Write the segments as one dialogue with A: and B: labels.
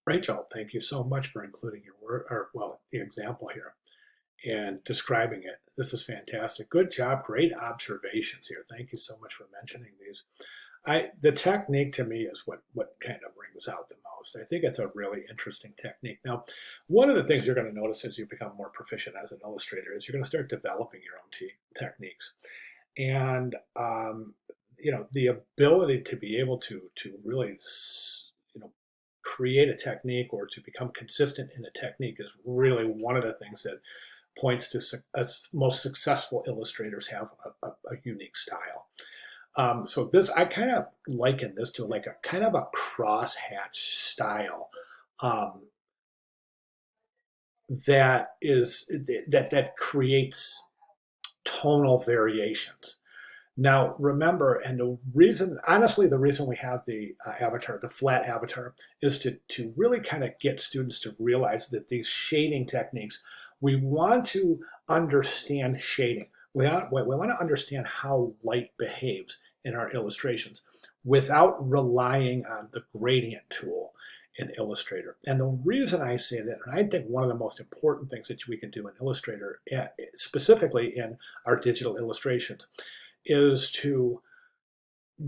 A: Rachel, thank you so much for including your word, or well, the example here and describing it. This is fantastic. Good job. Great observations here. Thank you so much for mentioning these. The technique to me is what kind of rings out the most. I think it's a really interesting technique. Now, one of the things you're going to notice as you become more proficient as an illustrator is you're going to start developing your own techniques, and the ability to be able to really create a technique or to become consistent in a technique is really one of the things that points to most successful illustrators have a unique style. So this, I kind of liken this to like a kind of a crosshatch style um, that creates tonal variations. Now, remember, and the reason, honestly, the reason we have the avatar, the flat avatar, is to really kind of get students to realize that these shading techniques, we want to understand shading. We want to understand how light behaves in our illustrations without relying on the gradient tool in Illustrator. And the reason I say that, and I think one of the most important things that we can do in Illustrator, specifically in our digital illustrations, is to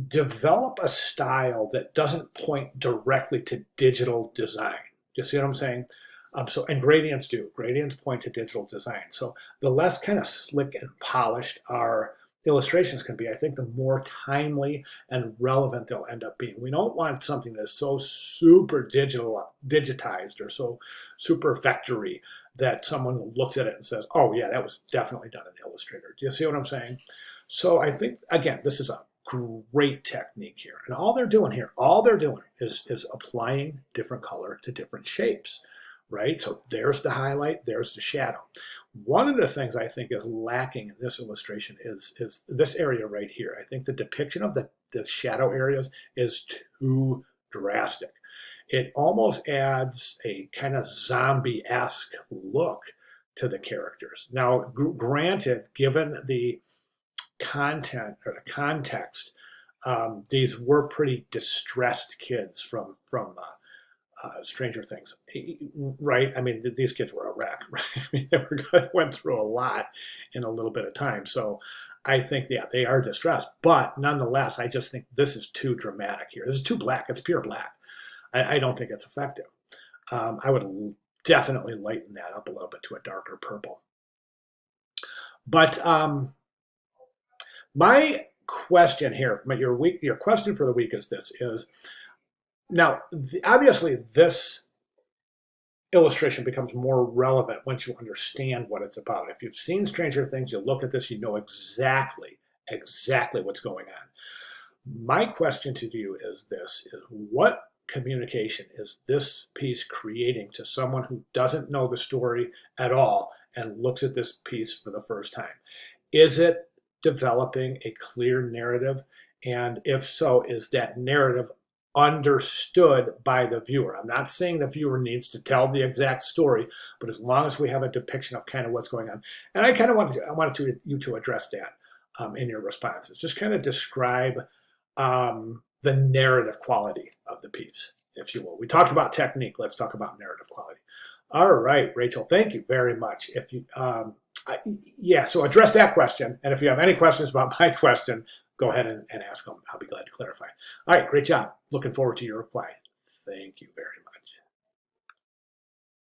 A: develop a style that doesn't point directly to digital design. Do you see what I'm saying? And gradients do. Gradients point to digital design. So the less kind of slick and polished our illustrations can be, I think the more timely and relevant they'll end up being. We don't want something that's so super digitized or so super vectory that someone looks at it and says, oh yeah, that was definitely done in Illustrator. Do you see what I'm saying? So I think, again, this is a great technique here. And all they're doing is applying different color to different shapes, right? So there's the highlight, there's the shadow. One of the things I think is lacking in this illustration is this area right here. I think the depiction of the shadow areas is too drastic. It almost adds a kind of zombie-esque look to the characters. Now, granted, given the content or the context, these were pretty distressed kids from Stranger Things, right? I mean, these kids were a wreck, right? I mean, went through a lot in a little bit of time. So I think, yeah, they are distressed, but nonetheless, I just think this is too dramatic here. This is too black. It's pure black. I don't think it's effective. I would definitely lighten that up a little bit to a darker purple. But my question here, your question for the week is this: now obviously this illustration becomes more relevant once you understand what it's about. If you've seen Stranger Things, you look at this, you know exactly what's going on. My question to you is this: what communication is this piece creating to someone who doesn't know the story at all and looks at this piece for the first time? Is it developing a clear narrative? And if so, is that narrative understood by the viewer? I'm not saying the viewer needs to tell the exact story, but as long as we have a depiction of kind of what's going on. And I kind of wanted you to address that in your responses. Just kind of describe the narrative quality of the piece, if you will. We talked about technique. Let's talk about narrative quality. All right, Rachel, thank you very much. If you, so address that question. And if you have any questions about my question, go ahead and ask them. I'll be glad to clarify. All right, great job. Looking forward to your reply. Thank you very much.